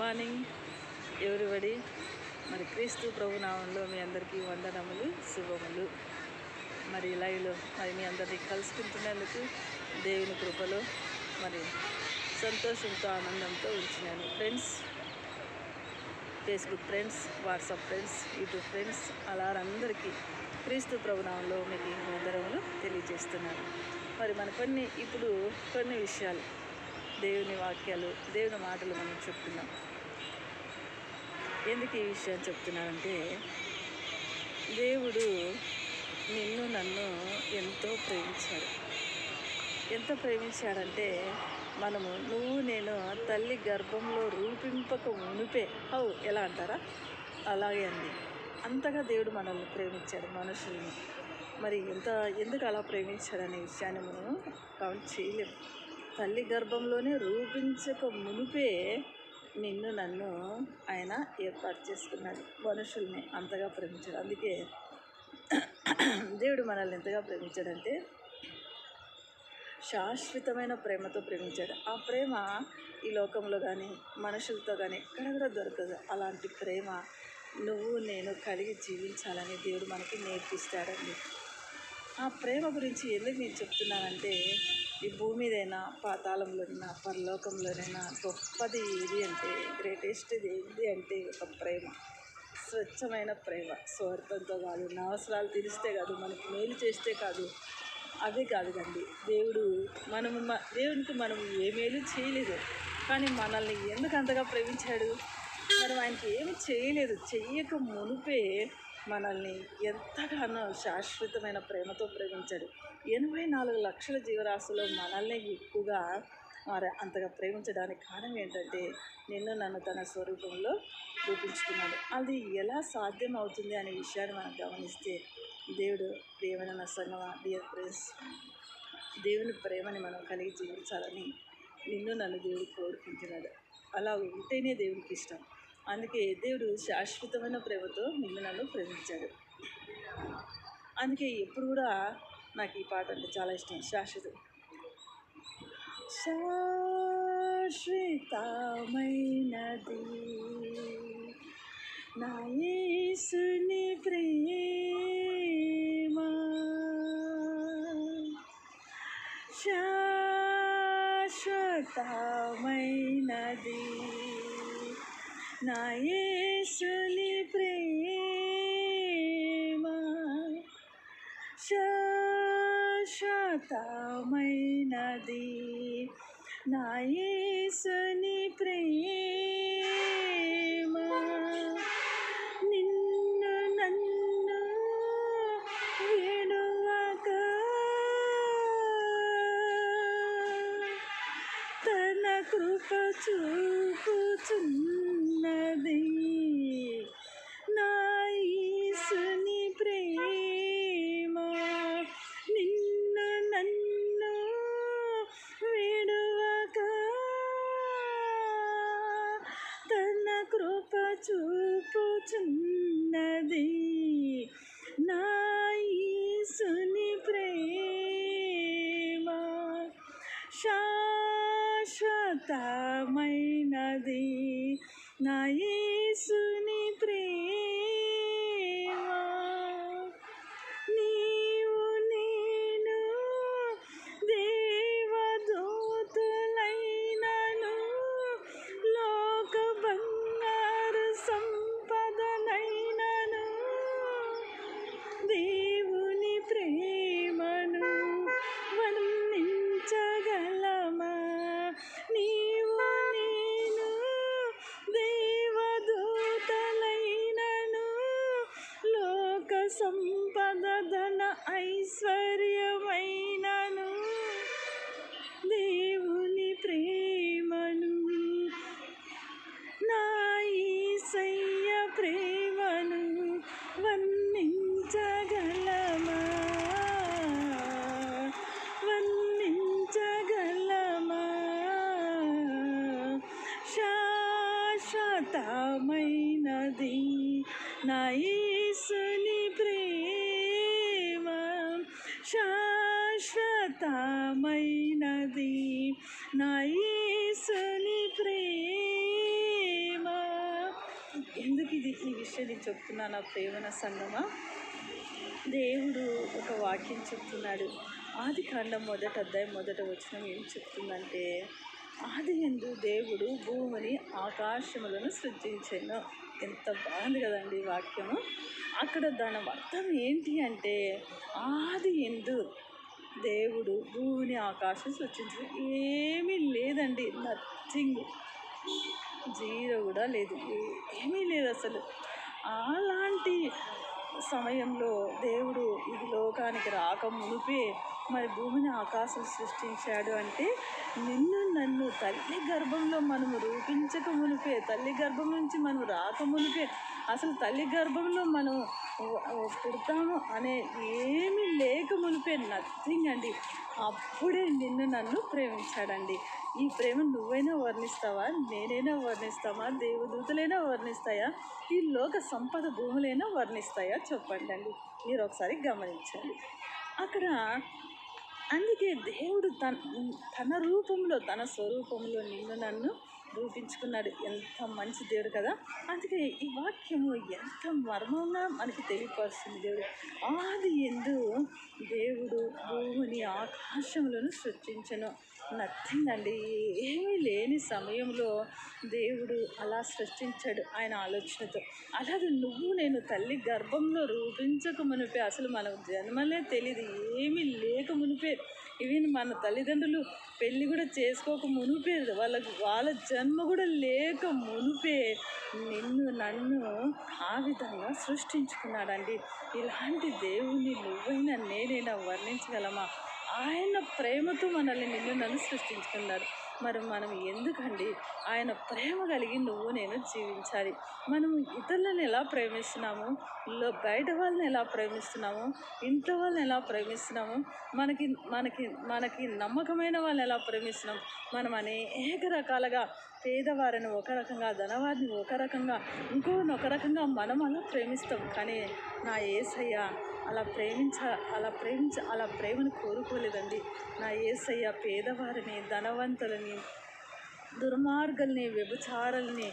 Morning everybody. మరి క్రీస్తు ప్రభు నామంలో మీ అందరికీ వందనములు, శుభములు. మరి లైవ్లో మరి మీ అందరినీ కలుసుకుంటున్నందుకు దేవుని కృపలో మరి సంతోషంతో ఆనందంతో ఉంచినాను. Friends, Facebook friends, WhatsApp friends, YouTube friends, అలా అందరికీ క్రీస్తు ప్రభు నామంలో మీకు వందనములు తెలియజేస్తున్నాను. మరి మన కొన్ని విషయాలు, దేవుని వాక్యాలు, దేవుని మాటలు మనం చెప్తున్నాం. ఎందుకు ఈ విషయం చెప్తున్నానంటే, దేవుడు నిన్ను నన్ను ఎంతో ప్రేమించాడు. ఎంత ప్రేమించాడంటే, నువ్వు నేను తల్లి గర్భంలో రూపింపక మునిపే ఎలా అంటారా, అలాగే అండి. అంతగా దేవుడు మనల్ని ప్రేమించాడు, మనుషుల్ని. మరి ఎందుకు అలా ప్రేమించాడనే విషయాన్ని మనం కౌంట్ చేయలేము. తల్లి గర్భంలోనే రూపించక మునిపే నిన్ను నన్ను ఆయన ఏర్పాటు చేసుకున్నాడు. మనుషుల్ని అంతగా ప్రేమించాడు. అందుకే దేవుడు మనల్ని ఎంతగా ప్రేమించాడంటే, శాశ్వతమైన ప్రేమతో ప్రేమించాడు. ఆ ప్రేమ ఈ లోకంలో కానీ మనుషులతో కానీ ఎక్కడ కూడా దొరకదు. అలాంటి ప్రేమ నువ్వు నేను కలిగి జీవించాలని దేవుడు మనకి నేర్పిస్తాడండి. ఆ ప్రేమ గురించి ఎందుకు నేను చెప్తున్నానంటే, ఈ భూమి మీదైనా పాతాళంలోనైనా పరలోకంలోనైనా గొప్పది ఏది అంటే, గ్రేటెస్ట్ది ఏది అంటే ఒక ప్రేమ. స్వచ్ఛమైన ప్రేమ, స్వార్థంతో కాదు, నా అవసరాలు తీరిస్తే కాదు, మనకు మేలు చేస్తే కాదు, అదే కాదు కండి. దేవునికి మనం ఏ మేలు చేయలేదు, కానీ మనల్ని ఎందుకు అంతగా ప్రేమించాడు? మనం ఆయనకి ఏమి చేయలేదు, చెయ్యక మునిపే మనల్ని ఎంతగానో శాశ్వతమైన ప్రేమతో ప్రేమించాడు. 84 లక్షల జీవరాశులు మనల్ని ఎక్కువగా అంతగా ప్రేమించడానికి కారణం ఏంటంటే, నిన్ను నన్ను తన స్వరూపంలో రూపించుకున్నాడు. అది ఎలా సాధ్యం అవుతుంది అనే విషయాన్ని మనం గమనిస్తే, దేవుడు ప్రియమైన సంగమా, డియర్ ఫ్రెండ్స్, దేవుని ప్రేమని మనం కలిగి జీవించాలని నిన్ను నన్ను దేవుడు కోరుకుంటున్నాడు. అలా ఉంటేనే దేవుడికి ఇష్టం. అందుకే దేవుడు శాశ్వతమైన ప్రేమతో నిన్ను నన్ను ప్రేమించాడు. అందుకే ఎప్పుడు కూడా నాకు ఈ పాట అంటే చాలా ఇష్టం. శాశ్వతమైనది నా యేసుని ప్రేమ, శాశ్వతమైనది నా యేసుని ప్రేమ, శాశ్వతమైనది నా యేసుని ప్రేమ. నిన్ను నన్ను విడువక తన కృప చూపుచున్నది నా యేసుని ప్రేమ. నిన్ను నన్ను విడువక తన కృప చూపుచున్నది నా యేసుని ప్రేమ, శాశ్వతమైనది నా యేసుని ప్రేమ. నీవు నేను దేవదూతలైనను, లోక బంగారు సంపదనైనను, దేవుని ప్రేమను వర్ణించగలమా? నీవు నేను దేవదూతలైనను, లోక సంపద ధన ఐశ్వర్యమైనను, దేవుని ప్రేమను, నా యేసయ్య ప్రేమను వర్ణించగలమా? వర్ణించగలమా? శాశ్వతమైనది నా యేసుని ప్రేమ, శాశ్వతమైనది నా యేసుని ప్రేమ. ఎందుకు ఈ విషయం నేను చెప్తున్నాను ప్రేమన సంగమా? దేవుడు ఒక వాక్యం చెప్తున్నాడు. ఆదికాండం 1 అధ్యాయం 1 వచనం ఏం చెప్తుందంటే, ఆదియందు దేవుడు భూమిని ఆకాశములను సృష్టించెను. ఎంత బాగుంది కదండి ఈ వాక్యము. అక్కడ దాని అర్థం ఏంటి అంటే, ఆదియందు దేవుడు భూమిని ఆకాశం సృష్టించాడు. ఏమీ లేదండి, నథింగ్, జీరో కూడా లేదు, ఏమీ లేదు అసలు. అలాంటి సమయంలో దేవుడు ఇది లోకానికి రాక మునిపే మరి భూమిని ఆకాశం సృష్టించాడు. అంటే నిన్ను నన్ను తల్లి గర్భంలో మనము రూపించక మునిపే, తల్లి గర్భం నుంచి మనం రాక మునిపే, అసలు తల్లి గర్భంలో మనం పుడతాము అనే ఏమీ లేక మునిపే, నథింగ్ అండి, అప్పుడే నిన్ను నన్ను ప్రేమించాడండి. ఈ ప్రేమ నువ్వైనా వర్ణిస్తావా, నేనైనా వర్ణిస్తామా, దేవదూతలైనా వర్ణిస్తాయా, ఈ లోక సంపద భూములైనా వర్ణిస్తాయా చెప్పండి అండి. మీరు ఒకసారి గమనించండి. అక్కడ అందుకే దేవుడు తన రూపంలో, తన స్వరూపంలో నిన్ను నన్ను రూపించుకున్నాడు. ఎంత మంచి దేవుడు కదా. అందుకే ఈ వాక్యము ఎంత మర్మంగా మనకి తెలియపరుస్తుంది. దేవుడు ఆదియందు దేవుడు భూమిని ఆకాశములను సృష్టించెను. నథింగ్ అండి, ఏమీ లేని సమయంలో దేవుడు అలా సృష్టించాడు ఆయన ఆలోచనతో. అలాగే నువ్వు నేను తల్లి గర్భంలో రూపించక మునిపే, అసలు మనకు జన్మలే తెలియదు, ఏమీ లేక మునిపే, ఈవెన్ మన తల్లిదండ్రులు పెళ్ళి కూడా చేసుకోక మునిపే, వాళ్ళ జన్మ కూడా లేక మునిపే నిన్ను నన్ను ఆ విధంగా సృష్టించుకున్నాడండి. ఇలాంటి దేవుణ్ణి నువ్వైనా నేనైనా వర్ణించగలమా? ఆయన ప్రేమతో మనల్ని నిన్ను నన్ను సృష్టించుకున్నాడు. మరి మనం ఎందుకండి ఆయన ప్రేమ కలిగి నువ్వు నేను జీవించాలి. మనము ఇతరులను ఎలా ప్రేమిస్తున్నాము, బయట వాళ్ళని ఎలా ప్రేమిస్తున్నాము, ఇంట్లో వాళ్ళని ఎలా ప్రేమిస్తున్నాము, మనకి మనకి మనకి నమ్మకమైన వాళ్ళని ఎలా ప్రేమిస్తున్నాం. మనం అనేక రకాలుగా పేదవారిని ఒక రకంగా, ధనవారిని ఒక రకంగా, ఇంకోని ఒక రకంగా మనం అలా ప్రేమిస్తాం. కానీ నా యేసయ్య అలా అలా ప్రేమను కోరుకోలేదండి. నా యేసయ్య పేదవారిని, ధనవంతులని, దుర్మార్గుల్ని, వ్యభిచారుల్ని,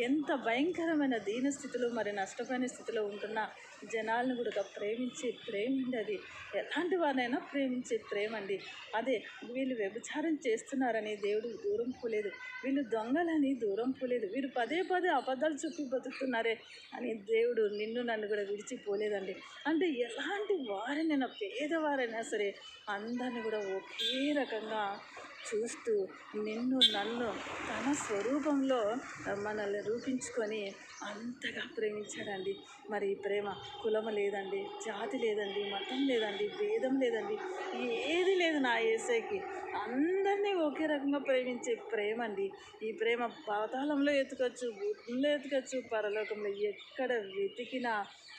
ఎంత భయంకరమైన దీనస్థితిలో మరి నష్టపోయిన స్థితిలో ఉంటున్న జనాలను కూడా ప్రేమించే ప్రేమండి అది. ఎలాంటి వారినైనా ప్రేమించే ప్రేమ అండి. అదే వీళ్ళు వ్యభిచారం చేస్తున్నారని దేవుడు దూరం పోలేదు, వీళ్ళు దొంగలని దూరం పోలేదు, వీరు పదే అబద్ధాలు చెప్పి బతుకుతున్నారే అని దేవుడు నిన్ను నన్ను కూడా విడిచిపోలేదండి. అంటే ఎలాంటి వారైనా, పేదవారైనా సరే అందరిని కూడా ఒకే రకంగా చూస్తూ నిన్ను నన్ను తన స్వరూపంలో మనల్ని రూపించుకొని అంతగా ప్రేమించాడండి. మరి ఈ ప్రేమ కులము లేదండి, జాతి లేదండి, మతం లేదండి, భేదం లేదండి, ఏది లేదు నా యేసయ్యకి. అందరినీ ఒకే రకంగా ప్రేమించే ప్రేమ అండి. ఈ ప్రేమ పాతాళంలో ఎత్తుకొచ్చు, భూమిలో ఎత్తుకొచ్చు, పరలోకంలో ఎక్కడ వెతికినా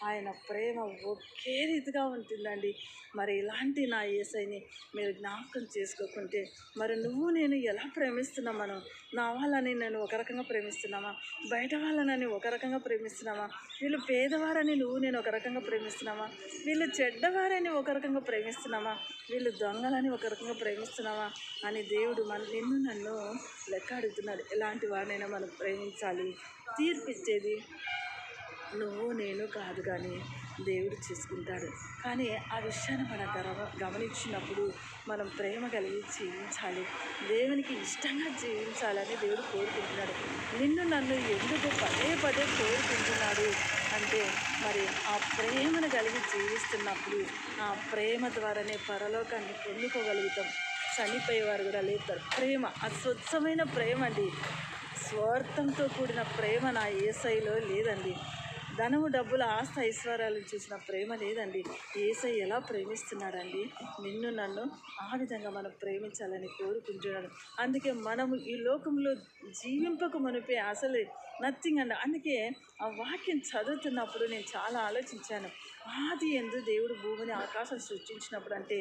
ఆయన ప్రేమ ఒకే రీతిగా ఉంటుందండి. మరి ఇలాంటి నా యేసయ్యని మీరు జ్ఞాపకం చేసుకోకుంటే మరి నువ్వు నేను ఎలా ప్రేమిస్తున్నాం? మనం నా వాళ్ళని నేను ఒక రకంగా ప్రేమిస్తున్నామా, బయట వాళ్ళని ఒక రకంగా ప్రేమిస్తున్నామా, వీళ్ళు పేదవారని నువ్వు నేను ఒక రకంగా ప్రేమిస్తున్నామా, వీళ్ళు చెడ్డవారని ఒక రకంగా ప్రేమిస్తున్నామా, వీళ్ళు దొంగలని ఒక రకంగా ప్రేమిస్తున్నామా అని దేవుడు నిన్ను నన్ను లెక్క అడుగుతున్నాడు. ఎలాంటి వారినైనా మనం ప్రేమించాలి. తీర్పిచ్చేది నువ్వు నేను కాదు, కానీ దేవుడు చేసుకుంటాడు. కానీ ఆ విషయాన్ని మనం గమనించినప్పుడు మనం ప్రేమ కలిగి జీవించాలి, దేవునికి ఇష్టంగా జీవించాలని దేవుడు కోరుకుంటున్నాడు. నిన్ను నన్ను ఎందుకు పదే కోరుకుంటున్నాడు అంటే మరి ఆ ప్రేమను కలిగి జీవిస్తున్నప్పుడు ఆ ప్రేమ ద్వారానే పరలోకాన్ని పొందుకోగలుగుతాం. చనిపోయేవారు కూడా లేస్తారు. ప్రేమ అస్వచ్ఛమైన ప్రేమ అండి. స్వార్థంతో కూడిన ప్రేమ నా యేసయ్యలో లేదండి. ధనము, డబ్బుల, ఆస్తి, ఐశ్వర్యాలను చూసిన ప్రేమ లేదండి. యేసయ్య ఎలా ప్రేమిస్తున్నాడండి నిన్ను నన్ను, ఆ విధంగా మనం ప్రేమించాలని కోరుకుంటున్నాడు. అందుకే మనము ఈ లోకంలో జీవింపక మునిపే అసలు నథింగ్ అండి. అందుకే ఆ వాక్యం చదువుతున్నప్పుడు నేను చాలా ఆలోచించాను. ఆదియందు దేవుడు భూమిని ఆకాశం సృష్టించినప్పుడు అంటే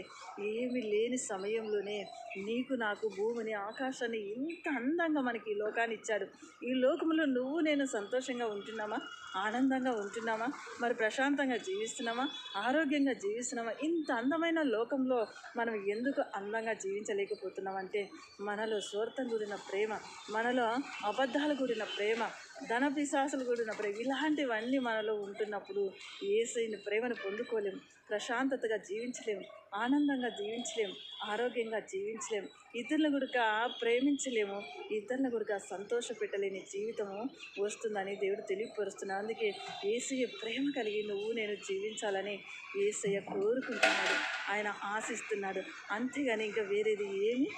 ఏమీ లేని సమయంలోనే నీకు నాకు భూమిని ఆకాశాన్ని ఇంత అందంగా మనకి ఈ లోకాన్ని ఇచ్చాడు. ఈ లోకంలో నువ్వు నేను సంతోషంగా ఉంటున్నామా, ఆనందంగా ఉంటున్నామా, మరి ప్రశాంతంగా జీవిస్తున్నామా, ఆరోగ్యంగా జీవిస్తున్నామా? ఇంత అందమైన లోకంలో మనం ఎందుకు అందంగా జీవించలేకపోతున్నామంటే మనలో స్వార్థం కూడిన ప్రేమ, మనలో అబద్ధాలు కూడిన ప్రేమ, ధన పిశాసులు కూడిన ప్రేమ, ఇలాంటివన్నీ మనలో ఉంటున్నప్పుడు యేసయ్యని ప్రేమను పొందుకోలేము, ప్రశాంతతగా జీవించలేము, ఆనందంగా జీవించలేము, ఆరోగ్యంగా జీవించలేము, ఇతరుల గుడిక ప్రేమించలేము, ఇతరుల గుడిక సంతోష పెట్టలేని జీవితము వస్తుందని దేవుడు తెలియపరుస్తున్నాడు. అందుకే యేసయ్య ప్రేమ కలిగి నువ్వు నేను జీవించాలని యేసయ్య కోరుకుంటున్నాడు, ఆయన ఆశిస్తున్నాడు. అంతేగాని ఇంకా వేరేది ఏమీ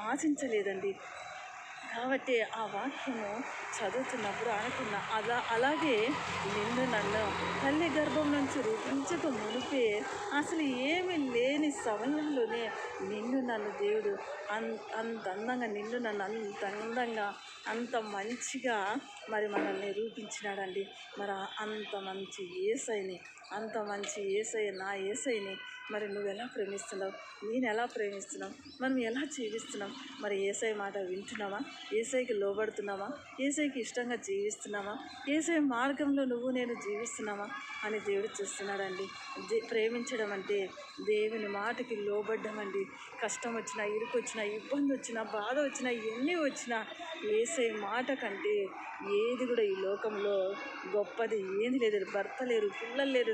ఆశించలేదండి. కాబట్టి ఆ వాక్యము చదువుతున్నప్పుడు అనుకున్న అలాగే నిన్ను నన్ను తల్లి గర్భం నుంచి రూపించక మునిపే అసలు ఏమీ లేని సమయంలోనే నిన్ను నన్ను దేవుడు అంత అందంగా, నిన్ను నన్ను అంత అందంగా, అంత మంచిగా మరి మనల్ని రూపించినాడండి. మరి అంత మంచి యేసయ్యని, అంత మంచి యేసయ్య, నా యేసయ్యని మరి నువ్వు ఎలా ప్రేమిస్తున్నావు, నేను ఎలా ప్రేమిస్తున్నాం, మనం ఎలా జీవిస్తున్నాం? మరి యేసయ్య మాట వింటున్నావా? యేసయ్యకి లోబడుతున్నావా? యేసయ్యకి ఇష్టంగా జీవిస్తున్నామా? యేసయ్య మార్గంలో నువ్వు నేను జీవిస్తున్నామా అని దేవుడు చూస్తున్నాడండి. ప్రేమించడం అంటే దేవుని మాటకి లోబడ్డం అండి. కష్టం వచ్చినా, ఇరుకు వచ్చినా, ఇబ్బంది వచ్చినా, బాధ వచ్చినా, ఎన్ని వచ్చినా యేసయ్య మాట కంటే ఏది కూడా ఈ లోకంలో గొప్పది ఏది లేదు. భర్త లేరు, పిల్లలు లేరు,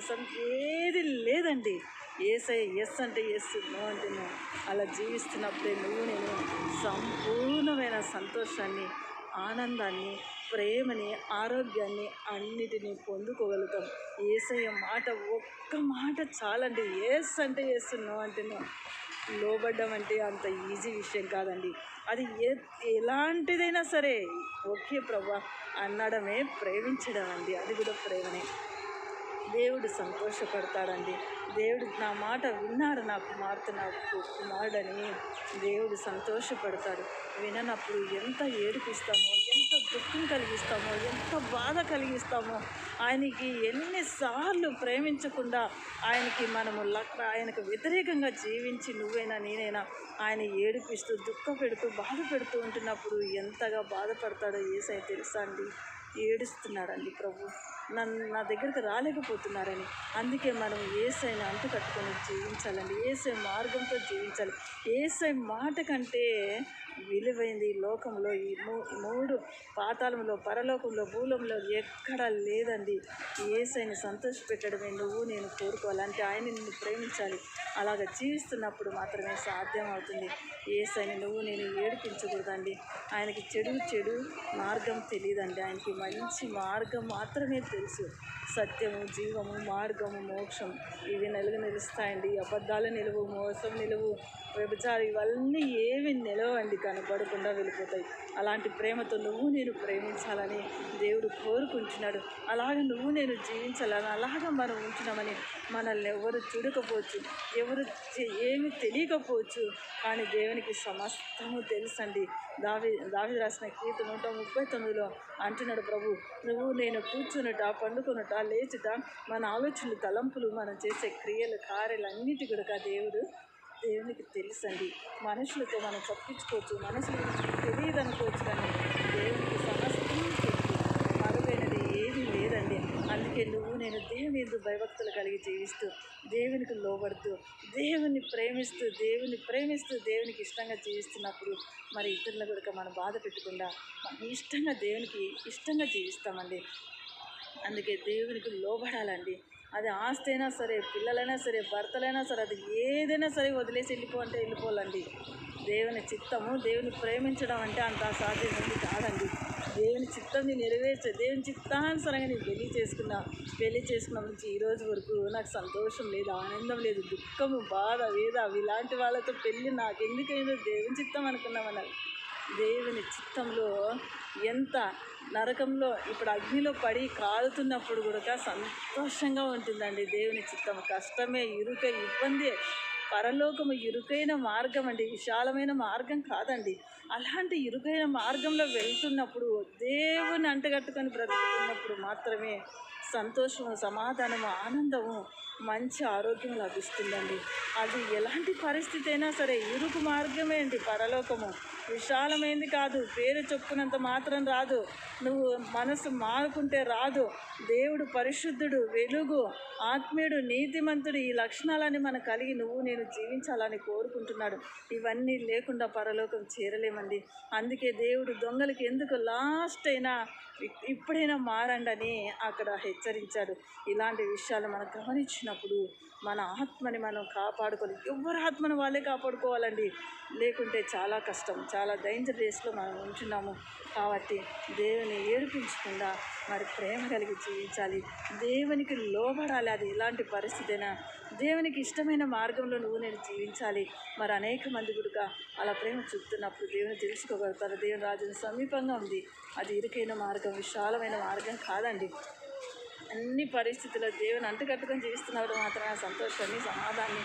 ఏది లేదండి. యేసయ్య ఎస్ అంటే ఎస్, నో అంటే నో. అలా జీవిస్తున్నప్పుడే నువ్వు నేను సంపూర్ణమైన సంతోషాన్ని, ఆనందాన్ని, ప్రేమని, ఆరోగ్యాన్ని అన్నిటినీ పొందుకోగలుగుతాం. యేసయ్య మాట, ఒక్క మాట చాలండి. ఎస్ అంటే ఎస్, నో అంటే నో. లోబడ్డం అంటే అంత ఈజీ విషయం కాదండి. అది ఎలాంటిదైనా సరే ఓకే ప్రభా అనడమే ప్రేమించడం అండి. అది కూడా ప్రేమనే. దేవుడు సంతోషపడతాడండి. దేవుడు నా మాట విన్నాడు, నా కుమారుడని దేవుడు సంతోషపడతాడు. విననప్పుడు ఎంత ఏడిపిస్తామో, ఎంత దుఃఖం కలిగిస్తామో, ఎంత బాధ కలిగిస్తామో, ఆయనకి ఎన్నిసార్లు ప్రేమించకుండా ఆయనకు వ్యతిరేకంగా జీవించి నువ్వైనా నేనైనా ఆయన ఏడిపిస్తూ, దుఃఖపెడుతూ, బాధ పెడుతూ ఉంటున్నప్పుడు ఎంతగా బాధపడతాడో యేసయ్య తెలుసా అండి. ఏడుస్తున్నాడండి ప్రభు, నా దగ్గరికి రాలేకపోతున్నారని. అందుకే మనం యేసయ్యని అంటు కట్టుకొని జీవించాలండి. యేసయ్య మార్గంతో జీవించాలి. యేసయ్య మాట కంటే విలువైంది ఈ లోకంలో, ఈ మూడు పాతాళంలో, పరలోకంలో, భూలోకంలో ఎక్కడా లేదండి. యేసయ్యని సంతోషపెట్టడమే నువ్వు నేను కోరుకోవాలి. అంటే ఆయన నిన్ను ప్రేమించాలి. అలాగ జీవిస్తున్నప్పుడు మాత్రమే సాధ్యం అవుతుంది. యేసయ్యని నువ్వు నేను ఏడిపించకూడదండి. ఆయనకి చెడు మార్గం తెలియదండి. ఆయనకి మంచి మార్గం మాత్రమే తెలుసు. సత్యము, జీవము, మార్గము, మోక్షం ఇవి నిలుస్తాయండి. అబద్ధాలు నిలువు, మోసం నిలువు, వ్యభిచారం ఇవన్నీ ఏవి నిలవండి, కనపడకుండా వెళ్ళిపోతాయి. అలాంటి ప్రేమతో నువ్వు నేను ప్రేమించాలని దేవుడు కోరుకుంటున్నాడు. అలాగ నువ్వు నేను జీవించాలని, అలాగ మనం ఉంటున్నామని మనల్ని ఎవరు చూడకపోవచ్చు, ఎవరు ఏమి తెలియకపోవచ్చు, కానీ దేవునికి సమస్తము తెలుసండి. దావీదు రాసిన కీర్తన 139లో అంటున్నాడు ప్రభు, నువ్వు నేను కూర్చున్నట, పండుకొనుట, లేచుట, మన ఆలోచనలు, తలంపులు, మనం చేసే క్రియలు, కార్యాలు అన్నిటి కూడా దేవునికి తెలుసండి. మనుషులతో మనం తప్పించుకోవచ్చు, మనుషుల గురించి తెలియదు అనుకోవచ్చు, కానీ దేవునికి సమస్తం తెలుసు. మరుగైనది ఏది లేదండి. అందుకే నువ్వు నేను దేవుని యందు భయభక్తులు కలిగి జీవిస్తూ, దేవునికి లోబడుతూ, దేవుని ప్రేమిస్తూ దేవునికి ఇష్టంగా జీవిస్తున్నప్పుడు మరి ఇతరుల కూడా మనం బాధ పెట్టకుండా దేవునికి ఇష్టంగా జీవిస్తామండి. అందుకే దేవునికి లోబడాలండి. అది ఆస్తి అయినా సరే, పిల్లలైనా సరే, భర్తలైనా సరే, అది ఏదైనా సరే వదిలేసి వెళ్ళిపోవాలండి. దేవుని చిత్తము, దేవుని ప్రేమించడం అంటే అంత అసాధ్యమైంది కాదండి. దేవుని చిత్తాన్ని నెరవేర్చే, దేవుని చిత్తానుసారంగా నేను పెళ్లి చేసుకున్న నుంచి ఈరోజు వరకు నాకు సంతోషం లేదు, ఆనందం లేదు, దుఃఖము, బాధ, వేద ఇలాంటి వాళ్ళతో పెళ్ళి నాకు ఎందుకైందో దేవుని చిత్తం అనుకున్నామన్నారు. దేవుని చిత్తంలో ఎంత నరకంలో ఇప్పుడు అగ్నిలో పడి కాలుతున్నప్పుడు కూడా సంతోషంగా ఉంటుందండి. దేవుని చిత్తం కష్టమే, ఇబ్బంది, పరలోకము ఇరుకైన మార్గం అండి, విశాలమైన మార్గం కాదండి. అలాంటి ఇరుకైన మార్గంలో వెళ్తున్నప్పుడు దేవుని అంటగట్టుకొని బ్రతుకుతున్నప్పుడు మాత్రమే సంతోషము, సమాధానము, ఆనందము, మంచి ఆరోగ్యం లభిస్తుందండి. అది ఎలాంటి పరిస్థితి అయినా సరే ఇరుకు మార్గమే అండి. పరలోకము విశాలమైంది కాదు, పేరు చెప్పుకున్నంత మాత్రం రాదు, నువ్వు మనసు మారుకుంటే రాదు. దేవుడు పరిశుద్ధుడు, వెలుగు, ఆత్మీయుడు, నీతిమంతుడు, ఈ లక్షణాలని మనం కలిగి నువ్వు నేను జీవించాలని కోరుకుంటున్నాడు. ఇవన్నీ లేకుండా పరలోకం చేరలేమండి. అందుకే దేవుడు దొంగలకి ఎందుకు లాస్ట్ అయినా ఇప్పుడైనా మారండి అని అక్కడ హెచ్చరించాడు. ఇలాంటి విషయాలు మనం గమనించినప్పుడు మన ఆత్మని మనం కాపాడుకోవాలి. ఎవరి ఆత్మను వాళ్ళే కాపాడుకోవాలండి, లేకుంటే చాలా కష్టం, చాలా డేంజర్ రేస్లో మనం ఉంటున్నాము. కాబట్టి దేవుని ఏడిపించకుండా మరి ప్రేమ కలిగి జీవించాలి, దేవునికి లోబడాలి. అది ఎలాంటి పరిస్థితి అయినా దేవునికి ఇష్టమైన మార్గంలో నువ్వు నేను జీవించాలి. మరి అనేక మంది కూడా అలా ప్రేమ చూపుతున్నప్పుడు దేవుని తెలుసుకోగలుగుతారు. దేవుని రాజ్యం సమీపంగా ఉంది. అది ఇరుకైన మార్గం, విశాలమైన మార్గం కాదండి. అన్ని పరిస్థితుల్లో దేవుని అంటుకట్టుకొని జీవిస్తున్నప్పుడు మాత్రమే ఆ సంతోషాన్ని, సమాధానాన్ని,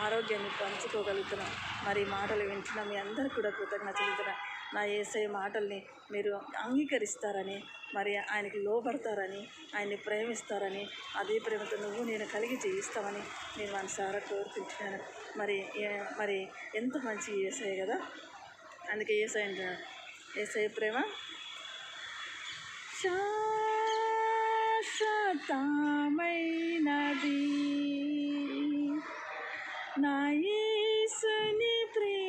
ఆరోగ్యాన్ని పంచుకోగలుగుతున్నాం. మరి ఈ మాటలు వింటున్న మీ అందరికీ కూడా కృతజ్ఞతలు చెల్లిస్తున్నాను. నా యేసయ్య మాటల్ని మీరు అంగీకరిస్తారని, మరి ఆయనకి లోబడతారని, ఆయన్ని ప్రేమిస్తారని, అదే ప్రేమతో నువ్వు నేను కలిగి జీవిస్తామని నేను మనసారా కోరుకుంటున్నాను. మరి ఎంత మంచి యేసయ్య కదా, అందుకే యేసయ్య అంటున్నాడు, యేసయ్య ప్రేమ శాశ్వతమైనది, నా యేసుని ప్రేమ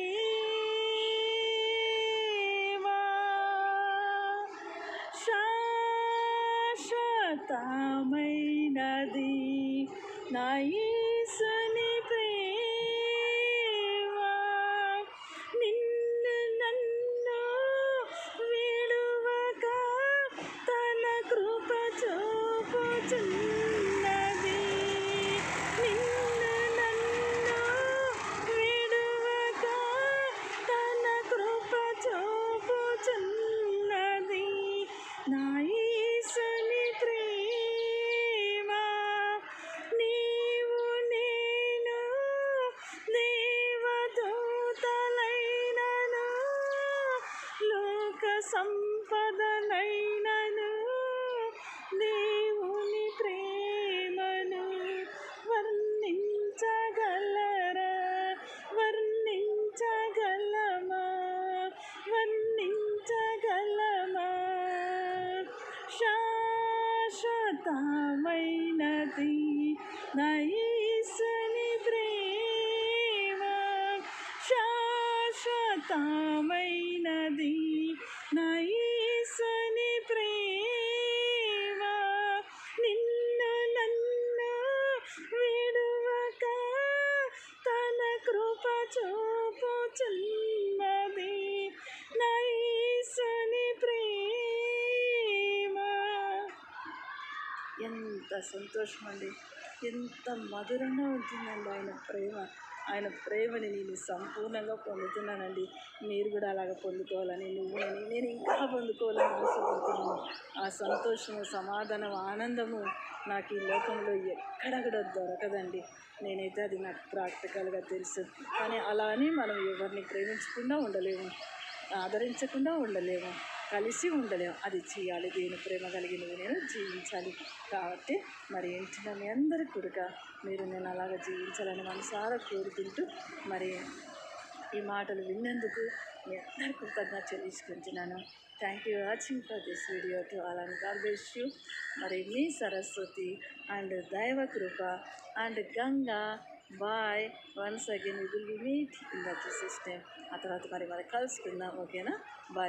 శాశ్వతమైనది, నా యేసుని ప్రేమ నిన్ను నన్ను విడువక తన కృప చూపుచున్నది, నిన్ను నన్ను విడువక తన కృప చూపుచున్నది, నా యేసుని ప్రేమ. నీవు నేను దేవదూతలైనను, లోక సంపదలైనను, దేవుని ప్రేమను వర్ణించగలరా, వర్ణించగలమా, వర్ణించగలమా. శాశ్వతమైనది, నా యేసుని ప్రేమ శాశ్వతమైనది, నా యేసుని ప్రేమ నిన్ను నన్ను విడువక తన కృప చూపుచున్నది, నా యేసుని ప్రేమ. ఎంత సంతోషం అండి, ఎంత మధురంగా ఉంటుందండి ఆయన ప్రేమ. ఆయన ప్రేమని నేను సంపూర్ణంగా పొందుతున్నానండి. మీరు కూడా అలాగ పొందుకోవాలని, నేను ఇంకా పొందుకోవాలని ఆశపడుతున్నాను. ఆ సంతోషము, సమాధానం, ఆనందము నాకు ఈ లోకంలో ఎక్కడ కూడా దొరకదండి. నేనైతే అది నాకు ప్రాక్టికల్గా తెలుసు. కానీ అలా అని మనం ఎవరిని ప్రేమించకుండా ఉండలేము, ఆదరించకుండా ఉండలేము, కలిసి ఉండలేము. అది చేయాలి, దేవుని ప్రేమ కలిగి నువ్వు నేను జీవించాలి. కాబట్టి మరి ఏంటంటే మీ అందరి కూడా మీరు నేను అలాగ జీవించాలని మనసారా కోరుకుంటూ, మరి ఈ మాటలు విన్నందుకు మీ అందరి కృతజ్ఞత చెల్లించుకుంటున్నాను. Thank you watching for this video to all and God bless you. మరి మీ Saraswati and Daiva Krupa and Ganga bye. Once again we will meet in the Jesus name. ఆ తర్వాత మరి కలుసుకుందాం. ఓకేనా? బాయ్.